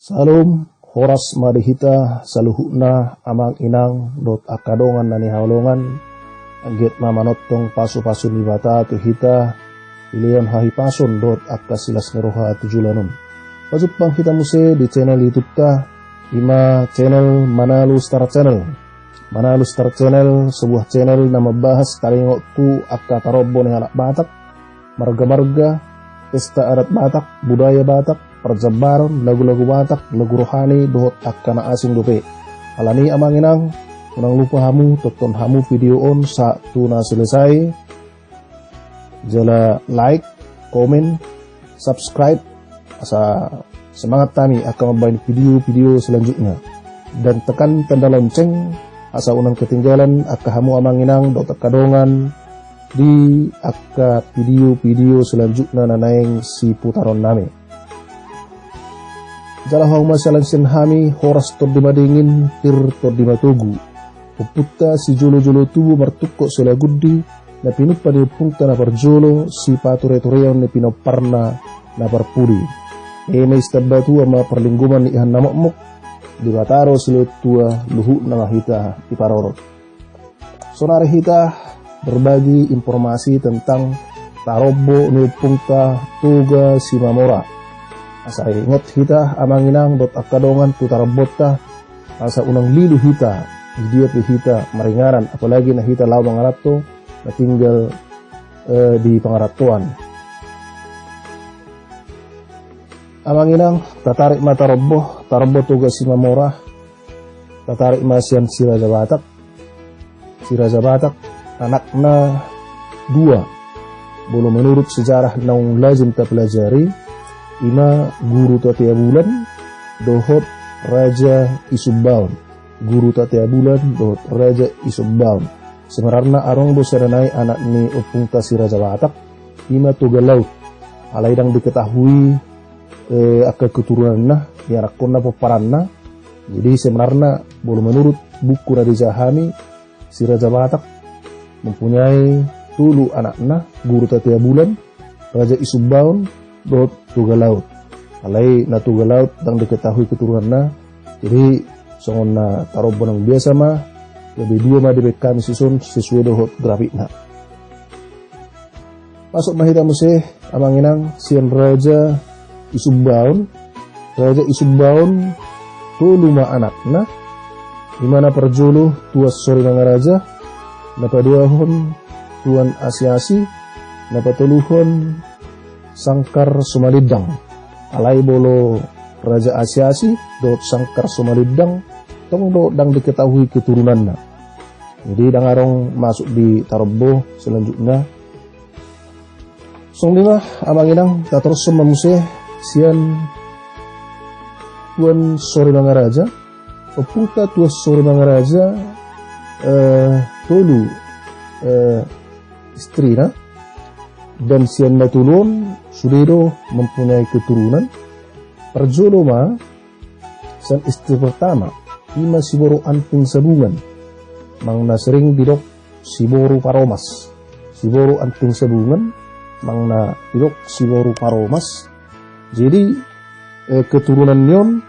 Salum horas madihita saluhuna amang inang dot akadongan nani haulongan angget mamanotong pasu-pasu libata tu hita pilihan hahi pasun dot akasilas neroha tujulanun. Pajupang kita muse di channel YouTube ta ima channel Manalu Star Channel. Manalu Star Channel sebuah channel na membahas kalingok tu akka tarobo ni anak Batak, marga-marga, pesta adat Batak, budaya Batak, perjabaran, lagu-lagu Batak, lagu rohani, dohot akkana asing dope. Alani amanginang, unang lupa hamu, tonton hamu video on saat tuna selesai. Jala like, komen, subscribe, asa semangat kami akan membaik video-video selanjutnya. Dan tekan tanda lonceng, asa unang ketinggalan akka hamu amanginang, dot kadongan di akka video-video selanjutnya nanaing si putaron nami. Jala hau masalan sen hami horas tor dimadingin tir tor dimatugu. Puputta si jolo-jolo tubu martukko sela guddi na pinuppa di punta na parjolo si pature-tureon ni pinoparna na parpuri. May istabatu ama perlingguman ni ihan namokmok di bataro silut tua luhu na hita iparorot. Sonare hita berbagi informasi tentang tarobo ni punta tuga si mamora. Asa ingot hita amanginang dot akadongan tu tarabota asa unang lilu hita dia hita maringaran apalagi na hita law mangarato na tinggal di pangaratuan. Amanginang tatarik mata roboh tarobo tuga si mamora tatarik masian si Raja Batak. Si Raja Batak anakna dua belum menurut sejarah naung lazim ta pelajari. Ima guru tatia bulan dohot Raja Isubbaun. Guru tatia bulan dohot Raja Isubbaun. Sebenarnya arong bosaranai anak ni opung si Raja Batak ima tuga laut. Alaidang diketahui akan keturunan nah yarakonna peparanna. Jadi sebenarnya boleh menurut buku Raja Jahami si Raja Batak mempunyai tulu anakna guru tatia bulan Raja Isubbaun dot tuga laut. Alai na tuga laut dang diketahui keturunan na. Jadi songon na tarobo nang biasa mah lebih dua mah dibek kami susun sesuai dohot grafik na. Masuk mahita museh amanginang sian Raja Isubbaun. Raja Isubbaun tulu ma anakna dimana perjolo tua sori mga raja napaduahon tuan Asiasi napatuluhon Sangkar Sumalidang. Alai bolo Raja Asiasi dot Sangkar Sumalidang tong do dang diketahui keturunannya. Jadi dangarong masuk di tarobo selanjutnya. Song lima amanginang taterus memuse sian tuan sori mga raja. Oputa tuan sori mga raja tolu istri na dan sian matulun sudiro mempunyai keturunan. Perjolo ma san istri pertama ima siboro anting sabungan mangna sering didok siboro paromas. Siboro anting sabungan mangna didok siboro paromas. Jadi keturunan nyon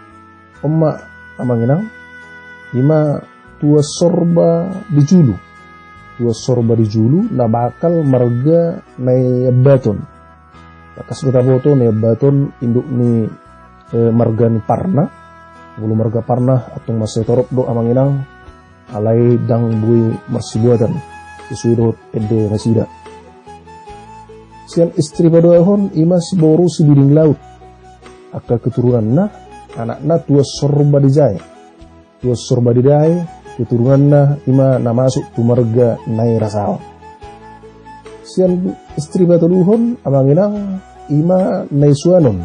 oma amanginang ima tua sorba dijulu. Tua sorba dijulu na bakal marga na baton. Takas kita foto ni baton induk ni marga ni parna. Bulu marga parna atong masay torop do amanginang alai dang bui marsibuatan. Isuidot ede nasida. Sian istri padoahon ima siboro si biding laut. Akka keturunan na anakna tua sorba dijay. Tua sorba dijay keturunan na ima na masuk tu marga nai rasao. Sian istri batuluhon amanginang ima nai suanon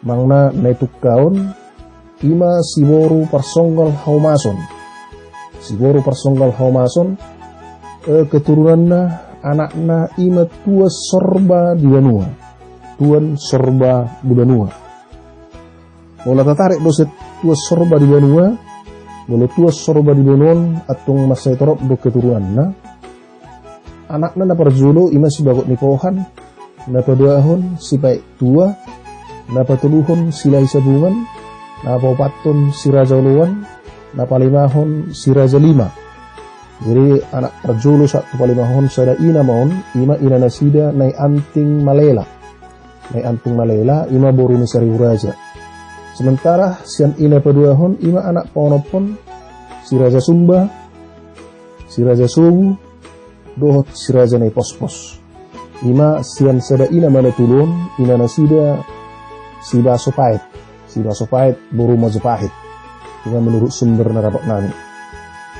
mangna nai tukkaon ima siboro parsonggal haumason. Siboro parsonggal haumason keturunan na anakna ima tua sorba di Banua. Tuan sorba di Banua. Mula tertarik doset tua sorba di Banua. Mula tua sorba di Banuan atong masay torop do keturunan na. Anakna na parjolo ima si bagot ni pohan. Napaduahon si baik tua. Napatuluhon sila sabungan. napapaton si Raja Uluan, napalimahon si Raja Lima. Jadi anak perjulu satu palimahon sada ina maon, ima ina nasida nai anting malela. Nai anting malela, ima boru ni Saribu Raja. Sementara sian ina paduahon, ima anak paonopon si Raja Sumba, si Raja Subu, dohot si Raja nai pos-pos. Ima sian sada ina mana tulun, ina nasida si Baso Pahit. Si Baso Pahit boru Majapahit. Ima menurut sumber narapok nami.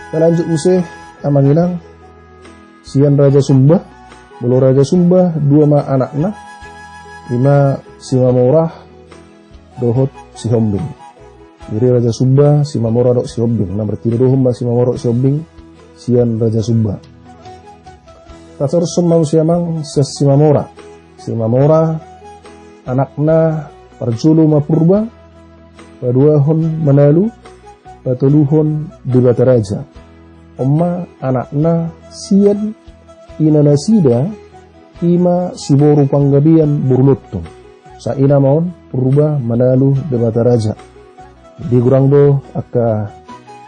Kita lanjut musih amanginang sian Raja Sumba, bolo Raja Sumba dua ma anakna, ima si Mamorah, dohot si Hombing. Jadi Raja Sumba si Mamorah dok si Hombing. Nah berarti dohom si Mamorah si Hombing, sian Raja Sumba. Tatsarusum mau siamang si Mamorah. Si Mamorah anakna perjulu ma purba, paduahon manalu, patuluhon di Bataraja. Oma anakna sian ina nasida, ima si boru panggabian burluttung. Sa ina maon purba manalu di Bataraja. Di kurang do aka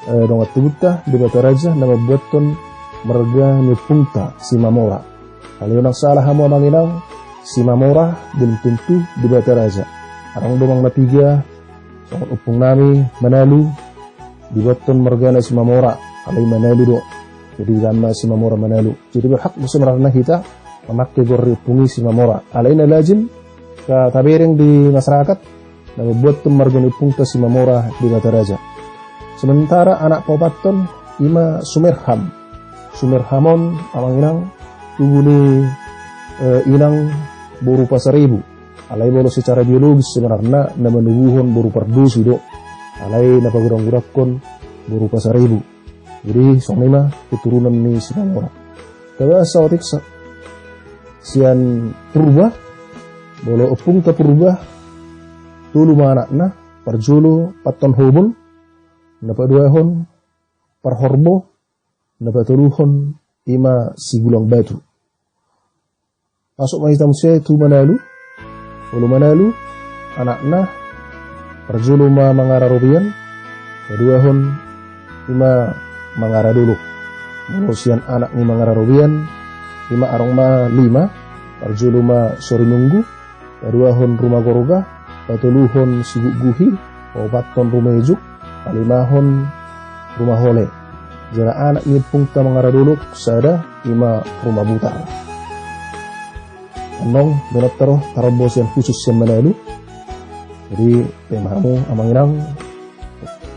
dongat tubuta di Bataraja nama buaton merga ni pungta si Mamorah. Kalau yang salah hamu amanginang si Mamorah belum tentu di Bataraja. Arang domang natiga sangat upung nami manalu dibuaton merga na si Mamorah. Kalau manalu do jadi nama si Mamorah manalu. Jadi berhak musumerana kita memakai gori upungi si Mamorah. Alaina lazim ka tabering di masyarakat na buaton merga ni pungta si Mamorah di Bataraja. Sementara anak papaton ima Sumerham. Sumerhamon amanginang tubuli inang boru pasaribu. Alai bolo secara biologis sebenarnya na menubuhon boru pardusi do. Alai na pagurang-gurakon boru pasaribu. Jadi sonima keturunan ni si Mamorah. Kada saotik sian purba bolo opung ta purba tulu ma anakna parjulu paton hobon na paduahon parhorbo na patuluhon ima si Gulang Batu. Masuk mahitam siya itu manalu. Ulu manalu anakna perjulu ma mangararubian. Keduahon ima mangaraduluk. Manusian anak ni mangararubian. Ima arong ma lima. Perjulu ma sorinunggu. Keduahon rumah goroga. Patuluhon si guguhi. Obaton rumejuk. Palimahon rumah hole. Jana anak ni pungta mangaraduluk sada ima rumah butar. Anong donat tarobos yang khusus yang manalu. Jadi temamu amanginang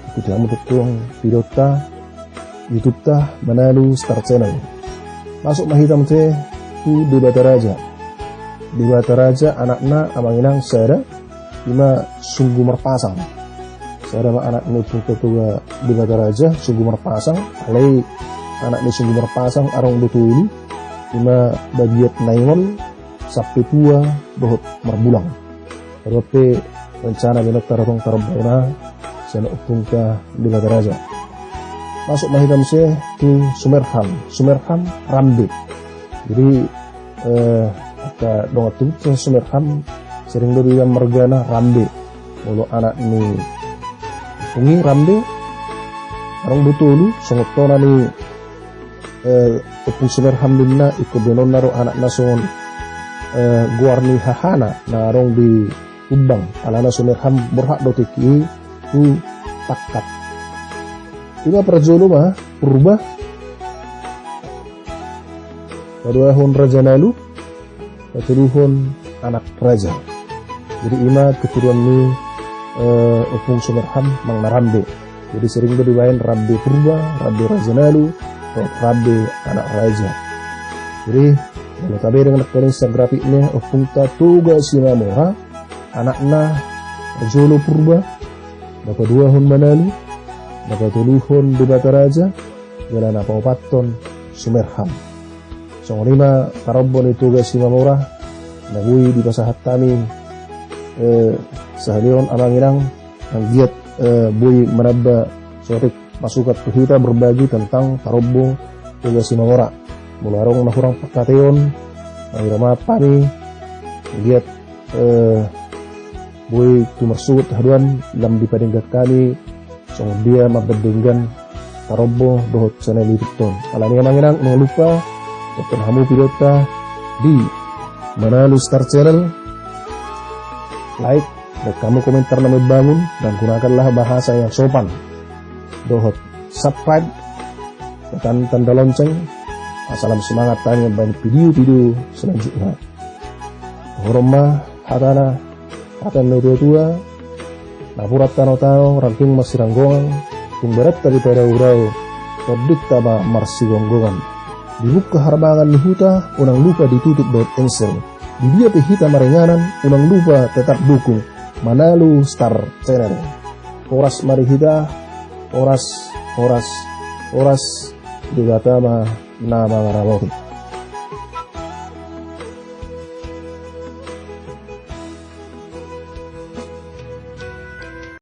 ikuti kamu tukung video ta YouTube ta manalu Star Channel. Masuk mahitam teh tu di Bataraja. Di Bataraja anakna amanginang sada ima sungguh merpasang. Saya ada anak ini pun ketua di Bataraja sungguh merpasang. Alai anak ini sungguh merpasang arong betul. Ima bagiat naingol sapi tua dohot merbulang. Tapi rencana binat taratong tarabona sana upungka di Bataraja. Masuk mahitam se tu Sumerham. Sumerham Rambe. Jadi aka dongat tu Sumerham sering do dia mergana Rambe. Mulu anak ini ungi Rambe arong betul songot tona ni upung Sumerham dinna ikut benon naro anak nason guarni hahana na arong di Ubang alana Sumerham berhak do teki tu takat. Ima perjolo mah purba paduahon Raja Nalu patuluhon anak raja. Jadi ima keturunan ni upung Sumerham mang Rambe. Jadi sering dibawain Rambe purba, Rambe Raja Nalu, Rambe anak raja. Jadi kalau tabe dengan paling grafiknya upung tuga si Mamorah anakna perjolo purba dapat dua hon manalu dapat tuluhon di Bataraja jalan apa paton Sumerham. Song lima tarobon itu ga si Mamorah nagui di pasahat kami sahalion amanginang ang giat buy manaba sotik masukat kita berbagi tentang tarobo tugas si Mamorah. Mularong nahurang pagkateon ang irama pani giat boy tumersut haduan lam dipadenggat kali song dia mabedenggan tarobo dohot channel YouTube ton. Alani manginang jangan lupa tekan hamu pilota di Manalo Star Channel, like dan kamu komentar nama bangun dan gunakanlah bahasa yang sopan. Dohot subscribe, tekan tanda lonceng. Salam semangat tanya banyak video-video selanjutnya. Horma hatana hatan tua napurat tano ranting masih ranggongan tung berat daripada urau terdit taba marsi gonggongan dibuka harbangan ni huta unang lupa ditutup dot ensel di dia pehita marenganan unang lupa tetap dukung Manalo Star Channel. Oras marihita oras juga tama nama ngarawati.